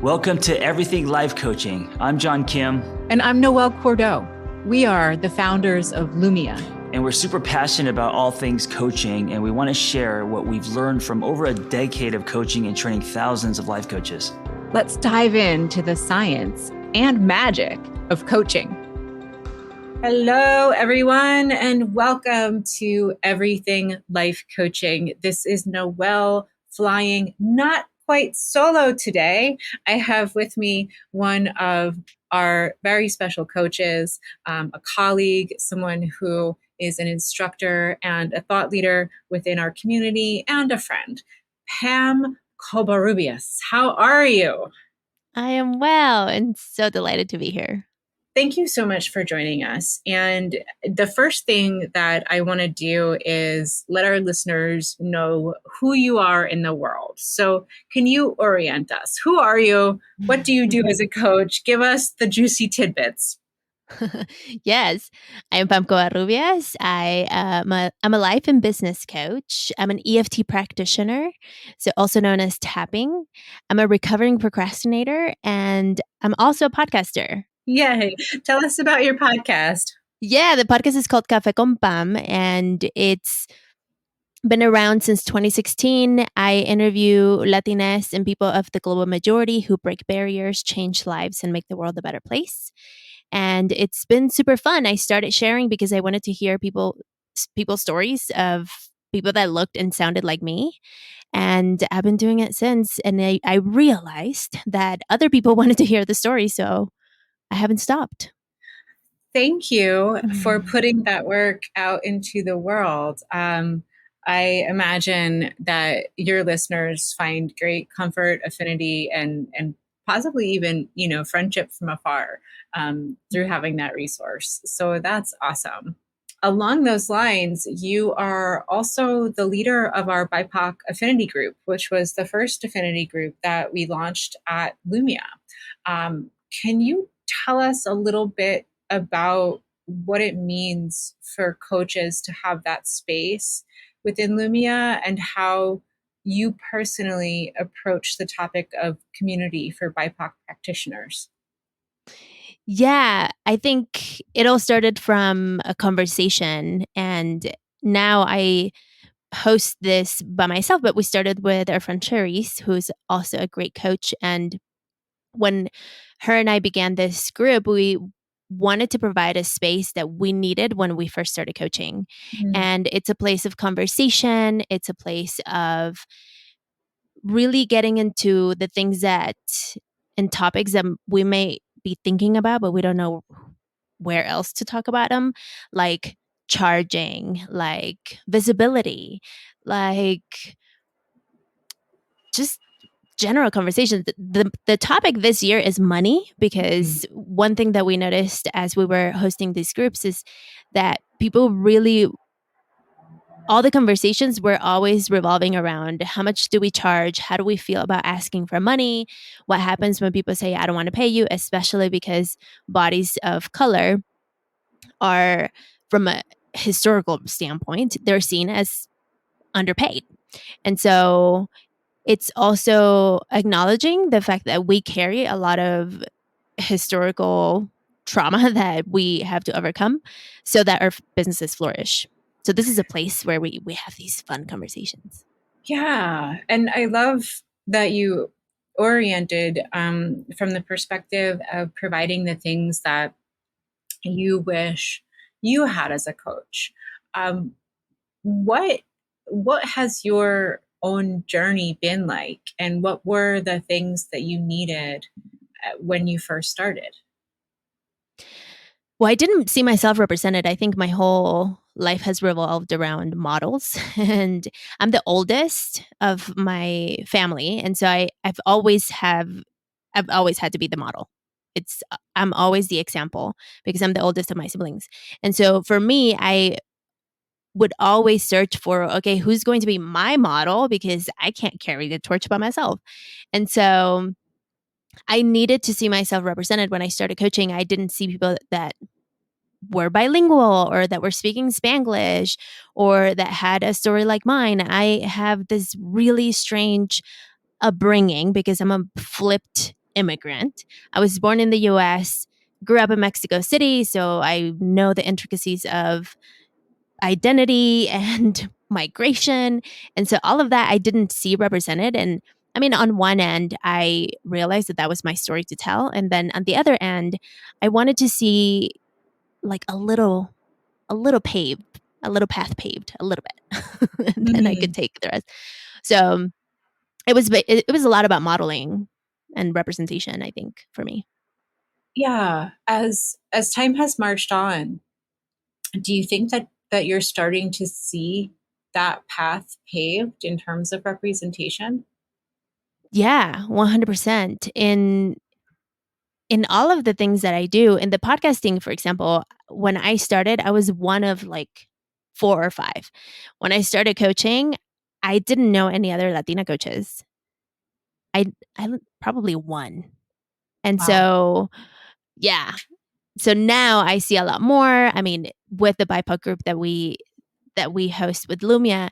Welcome to Everything Life Coaching. I'm John Kim. And I'm Noelle Cordeaux. We are the founders of Lumia. And we're super passionate about all things coaching, and we want to share what we've learned from over a decade of coaching and training thousands of life coaches. Let's dive into the science and magic of coaching. Hello, everyone, and welcome to Everything Life Coaching. This is Noelle flying not quite solo today. I have with me one of our very special coaches, a colleague, someone who is an instructor and a thought leader within our community, and a friend, Pam Covarrubias. How are you? I am well and so delighted to be here. Thank you so much for joining us. And the first thing that I want to do is let our listeners know who you are in the world. So can you orient us? Who are you? What do you do as a coach? Give us the juicy tidbits. Yes, I am Pam Covarrubias. I'm a life and business coach. I'm an EFT practitioner, so also known as tapping. I'm a recovering procrastinator, and I'm also a podcaster. Yay. Tell us about your podcast. Yeah, the podcast is called Café con Pam, and it's been around since 2016. I interview Latinas and people of the global majority who break barriers, change lives, and make the world a better place. And it's been super fun. I started sharing because I wanted to hear people's stories of people that looked and sounded like me. And I've been doing it since. And I realized that other people wanted to hear the story. So I haven't stopped. Thank you for putting that work out into the world. I imagine that your listeners find great comfort, affinity, and possibly even, friendship from afar through having that resource. So that's awesome. Along those lines, you are also the leader of our BIPOC affinity group, which was the first affinity group that we launched at Lumia. Can you tell us a little bit about what it means for coaches to have that space within Lumia and how you personally approach the topic of community for BIPOC practitioners? Yeah, I think it all started from a conversation, and now I host this by myself, but we started with our friend Cherise, who's also a great coach. And when her and I began this group, we wanted to provide a space that we needed when we first started coaching. And it's a place of conversation. It's a place of really getting into the things that and topics that we may be thinking about, but we don't know where else to talk about them, like charging, like visibility, like just general conversations. The topic this year is money, because one thing that we noticed as we were hosting these groups is that people really, all the conversations were always revolving around how much do we charge? How do we feel about asking for money? What happens when people say, I don't want to pay you, especially because bodies of color are, from a historical standpoint, they're seen as underpaid. And so it's also acknowledging the fact that we carry a lot of historical trauma that we have to overcome so that our businesses flourish. So this is a place where we have these fun conversations. Yeah. And I love that you oriented from the perspective of providing the things that you wish you had as a coach. What has your own journey been like, and what were the things that you needed when you first started? Well, I didn't see myself represented. I think my whole life has revolved around models, and I'm the oldest of my family, and so I've always had to be the model. I'm always the example because I'm the oldest of my siblings. And so for me, I would always search for, okay, who's going to be my model, because I can't carry the torch by myself. And so I needed to see myself represented. When I started coaching, I didn't see people that were bilingual or that were speaking Spanglish or that had a story like mine. I have this really strange upbringing because I'm a flipped immigrant. I was born in the US, grew up in Mexico City, so I know the intricacies of identity and migration. And so all of that I didn't see represented. And I mean, on one end, I realized that that was my story to tell. And then on the other end, I wanted to see like a little paved, a little path paved, a little bit, and then I could Mm. take the rest. So it was a lot about modeling and representation, I think, for me. Yeah. As time has marched on, do you think that you're starting to see that path paved in terms of representation? Yeah, 100%. In all of the things that I do, in the podcasting, for example, when I started, I was one of like 4 or 5. When I started coaching, I didn't know any other Latina coaches. I I probably one. And Wow. so, yeah. So now I see a lot more. I mean, with the BIPOC group that we host with Lumia,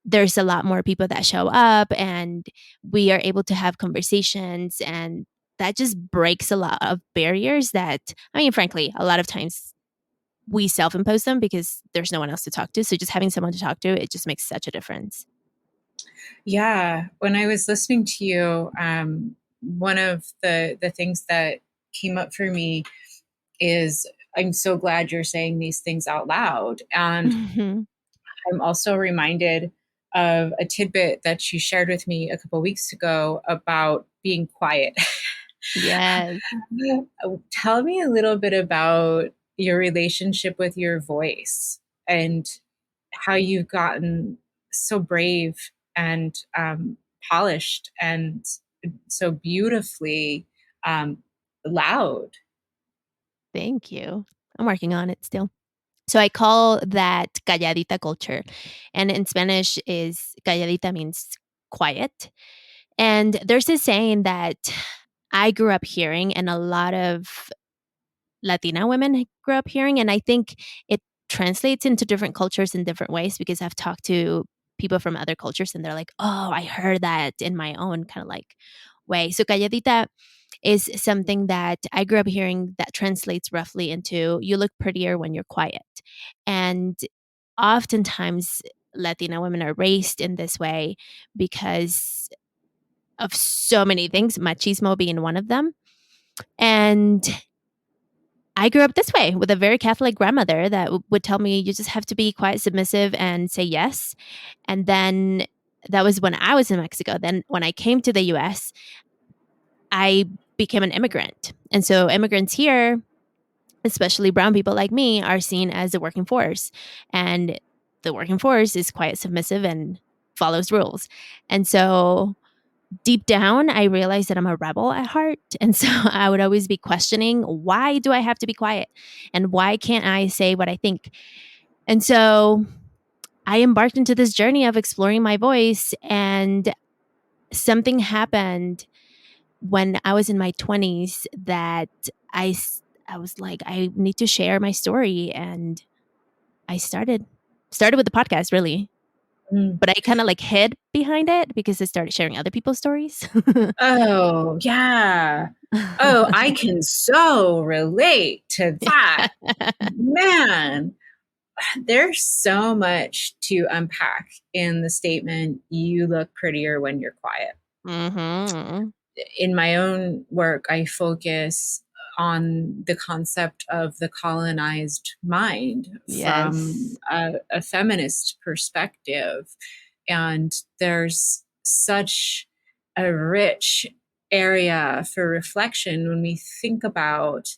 there's a lot more people that show up and we are able to have conversations, and that just breaks a lot of barriers that, I mean, frankly, a lot of times we self-impose them because there's no one else to talk to. So just having someone to talk to, it just makes such a difference. Yeah. When I was listening to you, one of the things that came up for me is I'm so glad you're saying these things out loud. And Mhm. I'm also reminded of a tidbit that you shared with me a couple weeks ago about being quiet. Yes. Tell me a little bit about your relationship with your voice and how you've gotten so brave and polished and so beautifully um, loud. Thank you. I'm working on it still. So I call that calladita culture. And in Spanish is calladita means quiet. And there's this saying that I grew up hearing, and a lot of Latina women grew up hearing. And I think it translates into different cultures in different ways because I've talked to people from other cultures and they're like, oh, I heard that in my own kind of like way. So calladita is something that I grew up hearing that translates roughly into you look prettier when you're quiet. And oftentimes, Latina women are raised in this way because of so many things, machismo being one of them. And I grew up this way with a very Catholic grandmother that would tell me, you just have to be quiet, submissive, and say yes. And then that was when I was in Mexico. Then when I came to the US, I became an immigrant. And so immigrants here, especially brown people like me, are seen as the working force. And the working force is quiet, submissive, and follows rules. And so deep down, I realized that I'm a rebel at heart. And so I would always be questioning, why do I have to be quiet? And why can't I say what I think? And so I embarked into this journey of exploring my voice. And something happened when I was in my 20s that I was like, I need to share my story. And I started with the podcast, really. Mm. But I kind of like hid behind it because I started sharing other people's stories. Oh, yeah. Oh, I can so relate to that. Man, there's so much to unpack in the statement, you look prettier when you're quiet. Mm-hmm. In my own work, I focus on the concept of the colonized mind from Yes. a feminist perspective. And there's such a rich area for reflection when we think about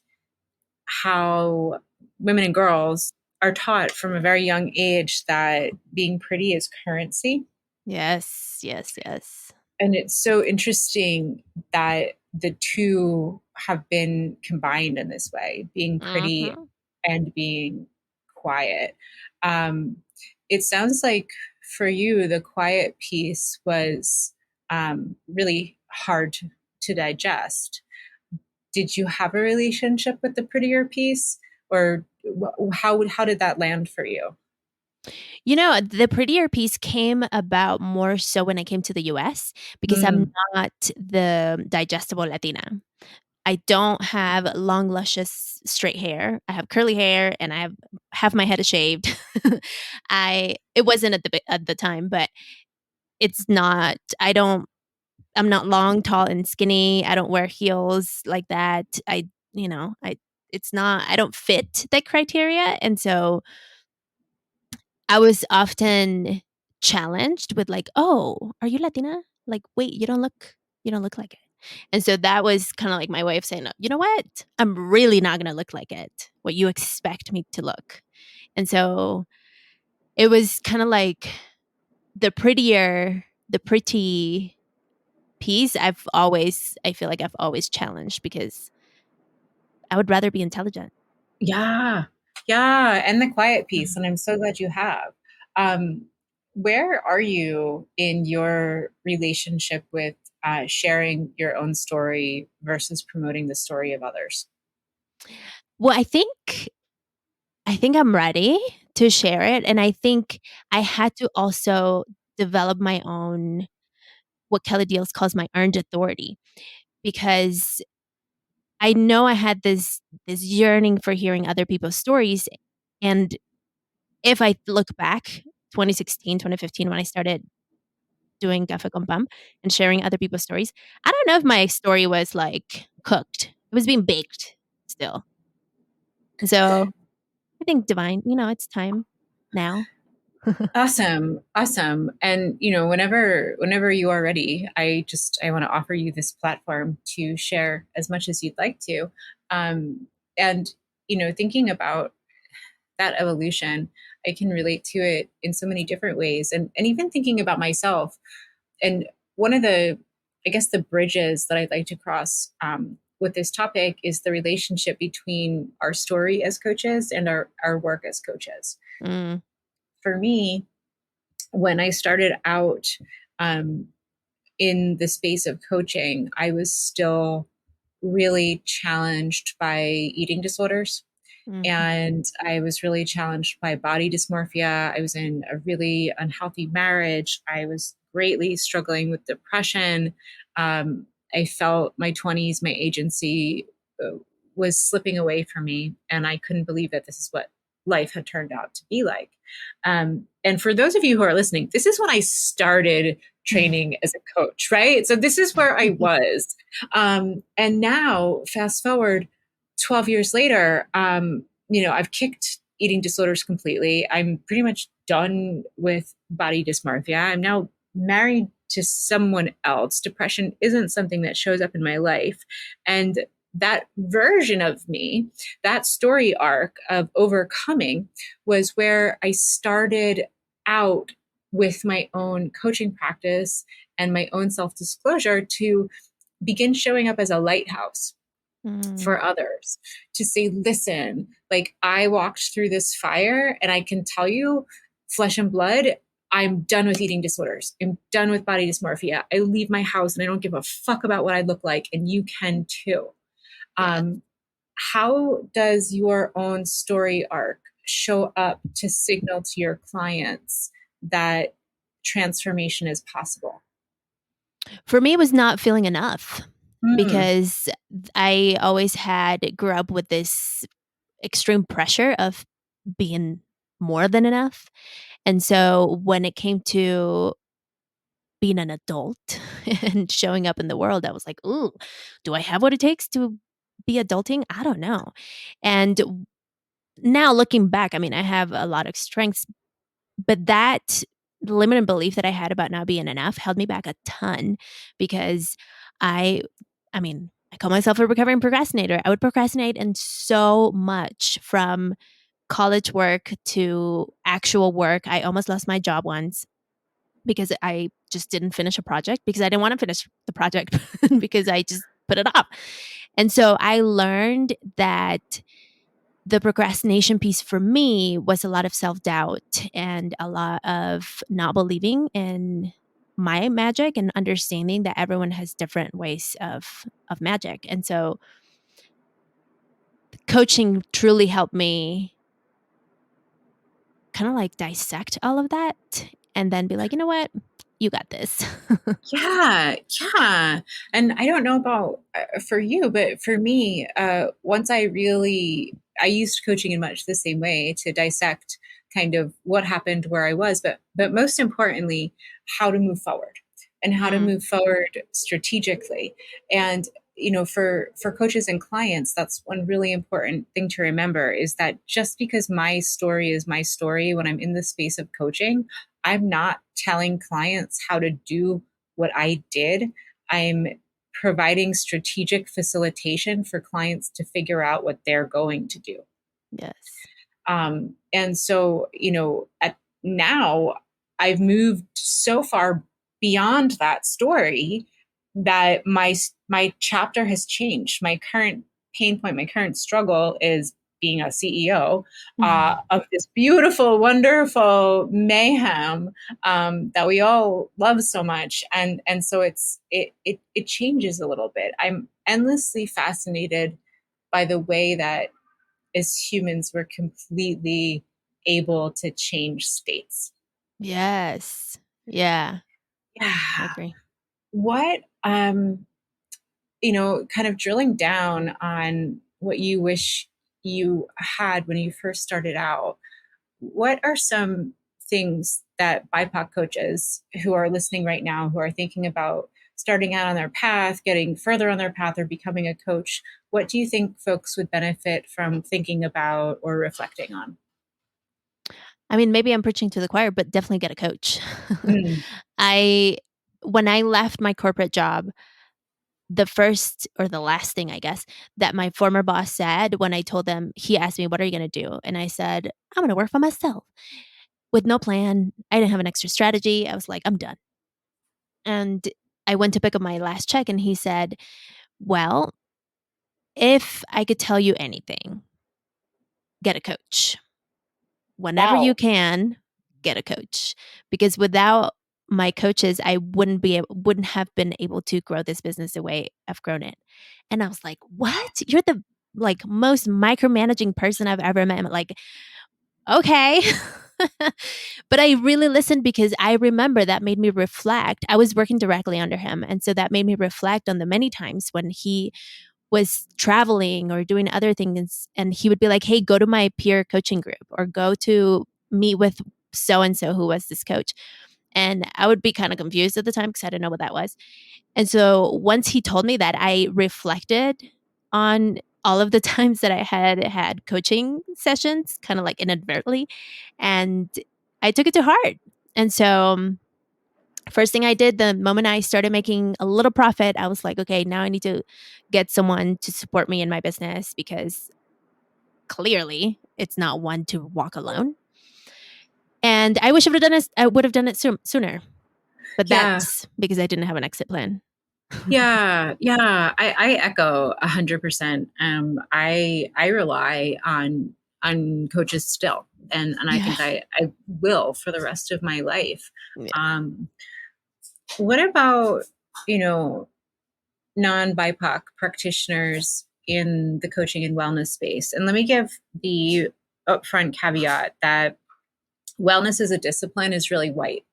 how women and girls are taught from a very young age that being pretty is currency. Yes. Yes. Yes. And it's so interesting that the two have been combined in this way, being pretty Mm-hmm. and being quiet. Um, it sounds like for you, the quiet piece was really hard to digest. Did you have a relationship with the prettier piece, or how did that land for you? The prettier piece came about more so when I came to the US because I'm Mm. not the digestible Latina. I don't have long, luscious, straight hair. I have curly hair, and I have half my head is shaved. It wasn't at the time, but it's not. I'm not long, tall, and skinny. I don't wear heels like that. It's not. I don't fit that criteria, and so I was often challenged with like, "Oh, are you Latina? Like, wait, you don't look like it." And so that was kind of like my way of saying, "You know what? I'm really not going to look like it. What you expect me to look." And so it was kind of like the pretty piece I feel like I've always challenged because I would rather be intelligent. Yeah. Yeah. And the quiet piece. And I'm so glad you have. Um, where are you in your relationship with sharing your own story versus promoting the story of others? Well, I think I'm ready to share it. And I think I had to also develop my own, what Kelly Deals calls my earned authority, because I know I had this yearning for hearing other people's stories. And if I look back, 2016, 2015, when I started doing Gaffa Con Pam and sharing other people's stories, I don't know if my story was like cooked. It was being baked still. So I think divine, it's time now. Awesome. Awesome. And whenever you are ready, I want to offer you this platform to share as much as you'd like to. And thinking about that evolution, I can relate to it in so many different ways. And even thinking about myself, and one of the, I guess, the bridges that I'd like to cross with this topic is the relationship between our story as coaches and our work as coaches. Mm, For me, when I started out um, in the space of coaching, I was still really challenged by eating disorders. mhm. And I was really challenged by body dysmorphia. I was in a really unhealthy marriage. I was greatly struggling with depression. I felt my 20s, my agency was slipping away from me. And I couldn't believe that this is what life had turned out to be like. And for those of you who are listening, this is when I started training as a coach, right? So this is where I was. And now, fast forward 12 years later, I've kicked eating disorders completely. I'm pretty much done with body dysmorphia. I'm now married to someone else. Depression isn't something that shows up in my life. And that version of me, that story arc of overcoming, was where I started out with my own coaching practice and my own self disclosure to begin showing up as a lighthouse Mm, for others, to say, listen, like, I walked through this fire and I can tell you, flesh and blood, I'm done with eating disorders. I'm done with body dysmorphia. I leave my house and I don't give a fuck about what I look like. And you can too. yes. Um, how does your own story arc show up to signal to your clients that transformation is possible? For me, it was not feeling enough Mm. because I always grew up with this extreme pressure of being more than enough. And so when it came to being an adult and showing up in the world, I was like, ooh, do I have what it takes to be adulting? I don't know. And now looking back, I mean, I have a lot of strengths, but that limited belief that I had about not being enough held me back a ton because I, I mean, I call myself a recovering procrastinator. I would procrastinate in so much from college work to actual work. I almost lost my job once because I just didn't finish a project because I didn't want to finish the project because I just put it off. And so I learned that the procrastination piece for me was a lot of self doubt and a lot of not believing in my magic and understanding that everyone has different ways of magic. And so coaching truly helped me kind of like dissect all of that and then be like, you know what? You got this. Yeah, yeah. And I don't know about for you, but for me, once I used coaching in much the same way to dissect kind of what happened where I was, but most importantly, how to move forward and how to move forward strategically. And for coaches and clients, that's one really important thing to remember is that just because my story is my story when I'm in the space of coaching, I'm not telling clients how to do what I did. I'm providing strategic facilitation for clients to figure out what they're going to do. Yes. And so, at now I've moved so far beyond that story that my chapter has changed. My current pain point, my current struggle is being a CEO of this beautiful, wonderful mayhem that we all love so much, and so it changes a little bit. I'm endlessly fascinated by the way that as humans we're completely able to change states. Yes. Yeah. I Yeah. agree. What kind of drilling down on what you wish you had when you first started out, what are some things that BIPOC coaches who are listening right now, who are thinking about starting out on their path, getting further on their path, or becoming a coach, what do you think folks would benefit from thinking about or reflecting on? I mean, maybe I'm preaching to the choir, but definitely get a coach. Mm. When I left my corporate job, the first or the last thing, I guess, that my former boss said when I told them, he asked me, "What are you going to do?" And I said, "I'm going to work for myself with no plan." I didn't have an extra strategy. I was like, "I'm done." And I went to pick up my last check and he said, "Well, if I could tell you anything, get a coach. Whenever you Wow. can, get a coach, because without my coaches, I wouldn't have been able to grow this business the way I've grown it." And I was like, "What? You're the like most micromanaging person I've ever met." I'm like, "Okay." But I really listened because I remember that made me reflect. I was working directly under him, and so that made me reflect on the many times when he was traveling or doing other things, and he would be like, "Hey, go to my peer coaching group or go to meet with so and so who was this coach." And I would be kind of confused at the time because I didn't know what that was. And so once he told me that, I reflected on all of the times that I had coaching sessions, kind of like inadvertently, and I took it to heart. And so first thing I did the moment I started making a little profit, I was like, okay, now I need to get someone to support me in my business because clearly it's not one to walk alone. And I wish I would have done it sooner, but Yeah. that's because I didn't have an exit plan. Yeah, yeah, I echo 100%. I rely on coaches still, and I Yeah. think I will for the rest of my life. Yeah. Um, what about you know non-BIPOC practitioners in the coaching and wellness space? And let me give the upfront caveat that wellness as a discipline is really white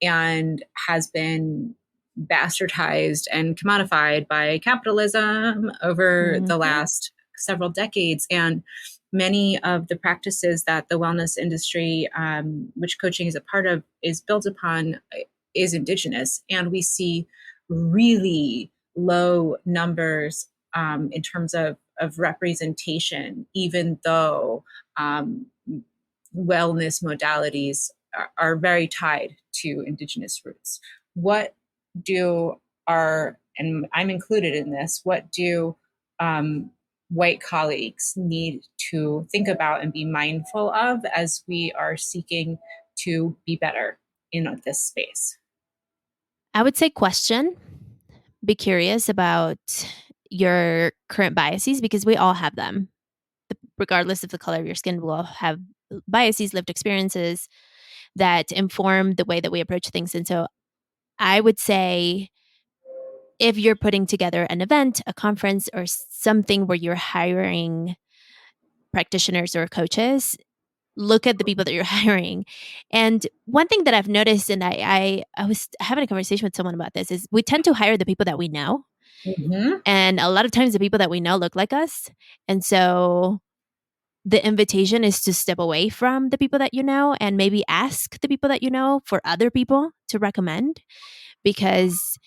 and has been bastardized and commodified by capitalism over the Mhm. last several decades. And many of the practices that the wellness industry, which coaching is a part of, is built upon, is indigenous. And we see really low numbers in terms of representation, even though wellness modalities are very tied to indigenous roots. What do and I'm included in this, what do white colleagues need to think about and be mindful of as we are seeking to be better in this space? I would say question, be curious about your current biases because we all have them. Regardless of the color of your skin, we'll all have biases, lived experiences that inform the way that we approach things. And so I would say if you're putting together an event, a conference, or something where you're hiring practitioners or coaches, look at the people that you're hiring. And one thing that I've noticed, and I was having a conversation with someone about this, is we tend to hire the people that we know. Mhm. And a lot of times the people that we know look like us. And so the invitation is to step away from the people that you know and maybe ask the people that you know for other people to recommend, because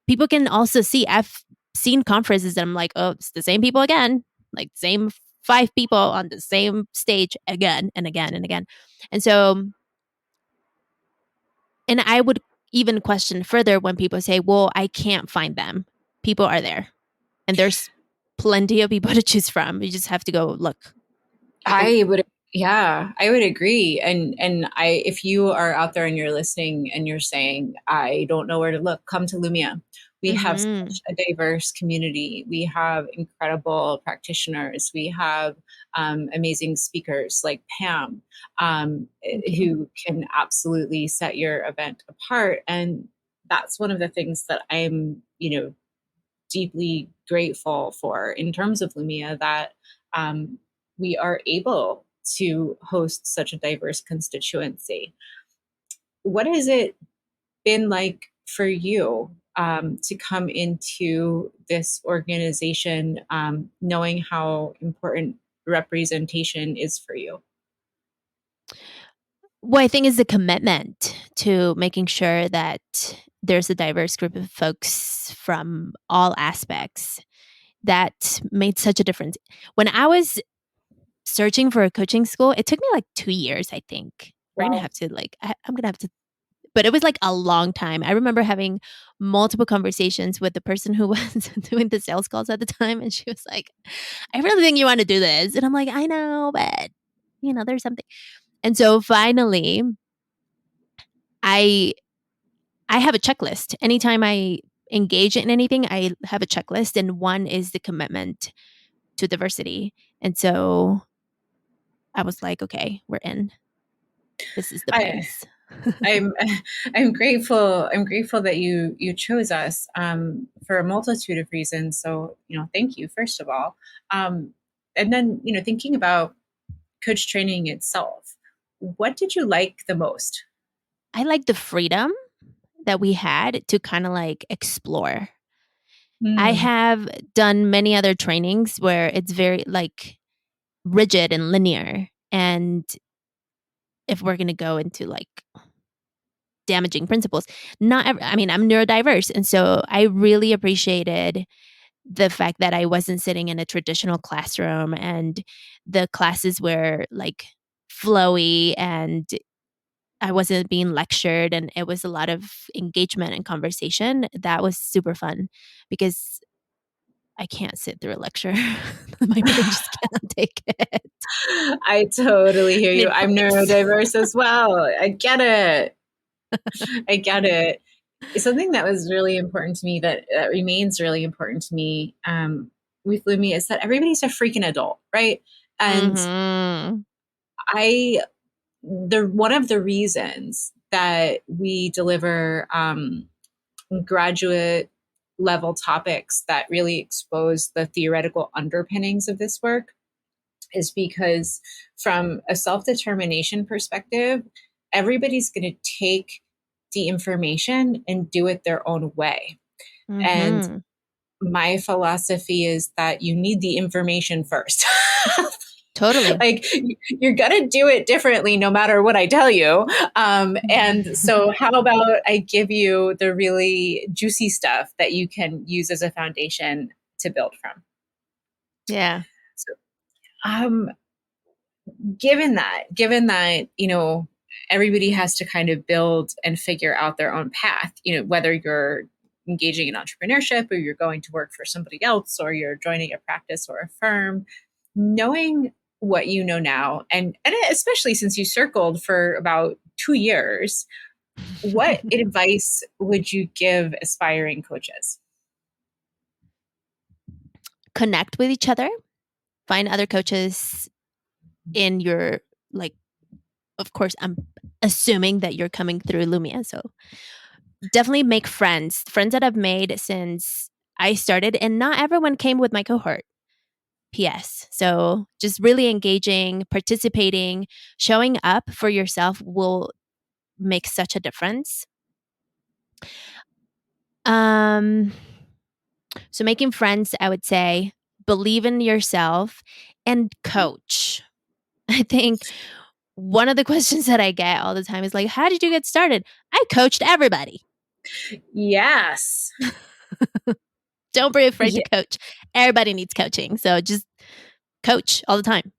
people can also see. I've seen conferences that I'm like, oh, it's the same people again, like same 5 people on the same stage again and again and again. And so, and I would even question further when people say, well, I can't find them. People are there and there's plenty of people to choose from. You just have to go look. I would, yeah, I would agree. And if you are out there and you're listening and you're saying, I don't know where to look, come to Lumia. We have Mm-hmm. such a diverse community. We have incredible practitioners. We have amazing speakers like Pam, Thank you. who can absolutely set your event apart. And that's one of the things that I'm, deeply grateful for in terms of Lumia, that we are able to host such a diverse constituency. What has it been like for you to come into this organization, knowing how important representation is for you? Well, I think it's the commitment to making sure that there's a diverse group of folks from all aspects that made such a difference. When I was searching for a coaching school, it took me like 2 years, I think. We're going to Wow. have to I'm going to have to, but it was like a long time. I remember having multiple conversations with the person who was doing the sales calls at the time. And she was like, I really think you want to do this. And I'm like, I know, but there's something. And so finally, I I have a checklist. Anytime I engage in anything, I have a checklist, and one is the commitment to diversity. And so I was like, okay, we're in. This is the I, place. I'm I'm grateful. I'm grateful that you chose us for a multitude of reasons. So thank you first of all, and then thinking about coach training itself. What did you like the most? I like the freedom that we had to kind of like explore. I Hmm. have done many other trainings where it's very like rigid and linear. And if we're going to go into like damaging principles, I mean, I'm neurodiverse. And so I really appreciated the fact that I wasn't sitting in a traditional classroom and the classes were like flowy and I wasn't being lectured and it was a lot of engagement and conversation. That was super fun because I can't sit through a lecture. My brain just cannot take it. I totally hear I you. need I'm breaks. neurodiverse as well. I get it. I get it. It's something that was really important to me, that remains really important to me, with Lumi, is that everybody's a freaking adult, right? And Mhm. I the one of the reasons that we deliver graduate level topics that really expose the theoretical underpinnings of this work is because, from a self-determination perspective, everybody's going to take the information and do it their own way. And Mhm. my philosophy is that you need the information first. Totally. Like, you're gonna do it differently no matter what I tell you. And so how about I give you the really juicy stuff that you can use as a foundation to build from. Yeah. So um, given that everybody has to kind of build and figure out their own path, whether you're engaging in entrepreneurship or you're going to work for somebody else or you're joining a practice or a firm, knowing what you know now, and especially since you circled for about 2 years, what advice would you give aspiring coaches? Connect with each other. Find other coaches in your like of course I'm assuming that you're coming through Lumia. So definitely make friends that I've made since I started, and not everyone came with my cohort. PS. So just really engaging, participating, showing up for yourself will make such a difference. So making friends, I would say, believe in yourself and coach. I think one of the questions that I get all the time is like, how did you get started? I coached everybody. Yes. Don't be afraid Yeah. to coach. Everybody needs coaching. So just coach all the time.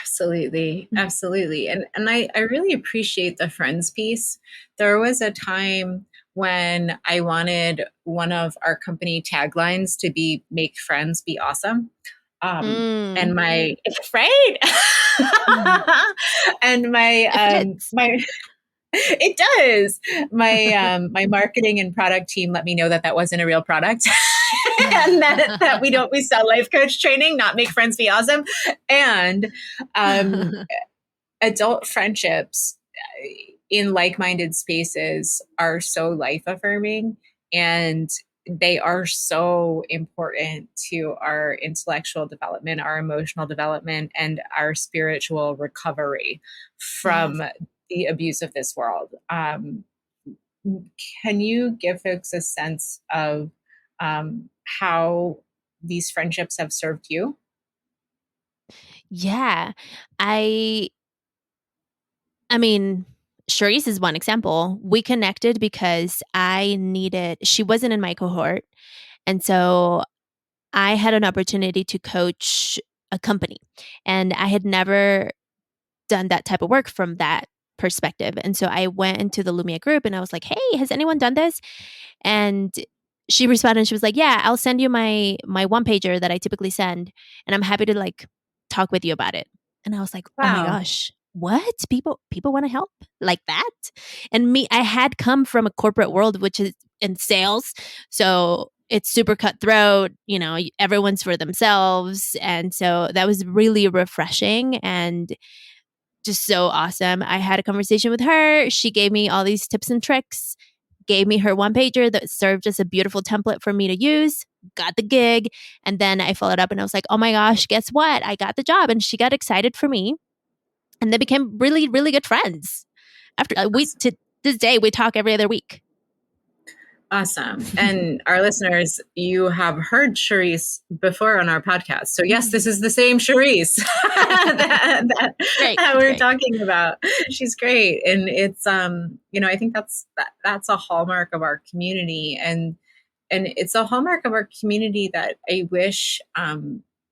Absolutely. Absolutely. And I really appreciate the friends piece. There was a time when I wanted one of our company taglines to be make friends be awesome. And my right. And my it does. My marketing and product team let me know that wasn't a real product. And that we sell life coach training, not make friends be awesome. And adult friendships in like-minded spaces are so life affirming, and they are so important to our intellectual development, our emotional development, and our spiritual recovery from the abuse of this world. Can you give folks a sense of how these friendships have served you? Yeah. I mean, Charisse is one example. We connected because she wasn't in my cohort. And so I had an opportunity to coach a company, and I had never done that type of work from that perspective. And so I went into the Lumia group and I was like, hey, has anyone done this? And she responded and she was like, yeah, I'll send you my one pager that I typically send, and I'm happy to like talk with you about it. And I was like, oh my Wow. gosh, what? People want to help like that? And I had come from a corporate world, which is in sales. So it's super cutthroat, everyone's for themselves. And so that was really refreshing and just so awesome. I had a conversation with her. She gave me all these tips and tricks, gave me her one pager that served as a beautiful template for me to use, got the gig. And then I followed up and I was like, oh my gosh, guess what? I got the job. And she got excited for me. And they became really, really good friends. After to this day, we talk every other week. Awesome. And our listeners, you have heard Charisse before on our podcast. So yes, this is the same Charisse that we're talking about. She's great. And it's, I think that's a hallmark of our community. And it's a hallmark of our community that I wish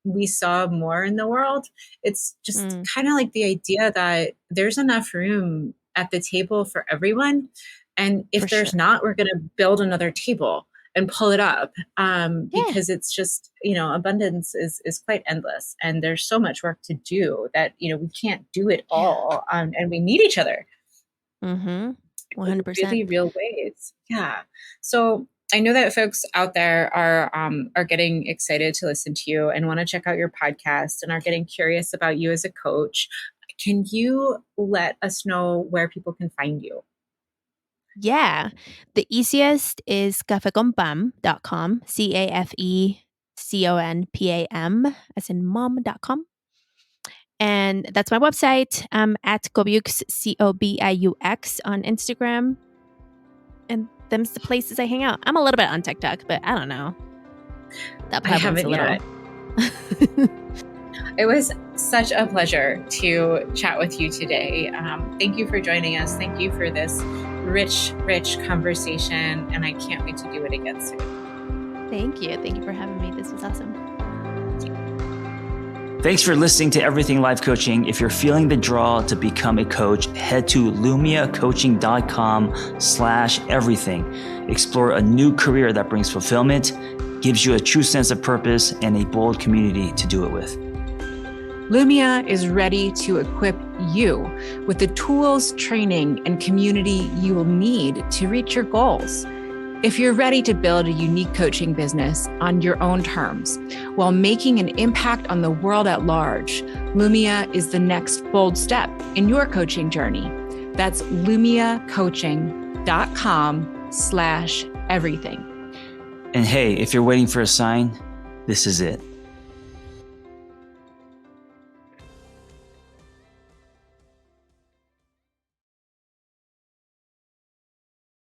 we saw more in the world. It's just kind of like the idea that there's enough room at the table for everyone. And if there's not, we're going to build another table and pull it up because it's just, abundance is quite endless. And there's so much work to do that, we can't do it all. And we need each other. 100%. In really real ways. Yeah. So I know that folks out there are getting excited to listen to you and want to check out your podcast and are getting curious about you as a coach. Can you let us know where people can find you? Yeah. The easiest is cafeconpam.com, CAFECONPAM, as in mom.com. And that's my website. I'm at Cobiux, COBIUX on Instagram. And them's the places I hang out. I'm a little bit on TikTok, but I don't know. That platform's a little. Yet. It was such a pleasure to chat with you today. Thank you for joining us. Thank you for this rich conversation. And I can't wait to do it again soon. Thank you. Thank you for having me. This was awesome. Thanks for listening to Everything Life Coaching. If you're feeling the draw to become a coach, head to lumiacoaching.com/everything. Explore a new career that brings fulfillment, gives you a true sense of purpose, and a bold community to do it with. Lumia is ready to equip you with the tools, training, and community you will need to reach your goals. If you're ready to build a unique coaching business on your own terms while making an impact on the world at large, Lumia is the next bold step in your coaching journey. That's lumiacoaching.com/everything. And hey, if you're waiting for a sign, this is it.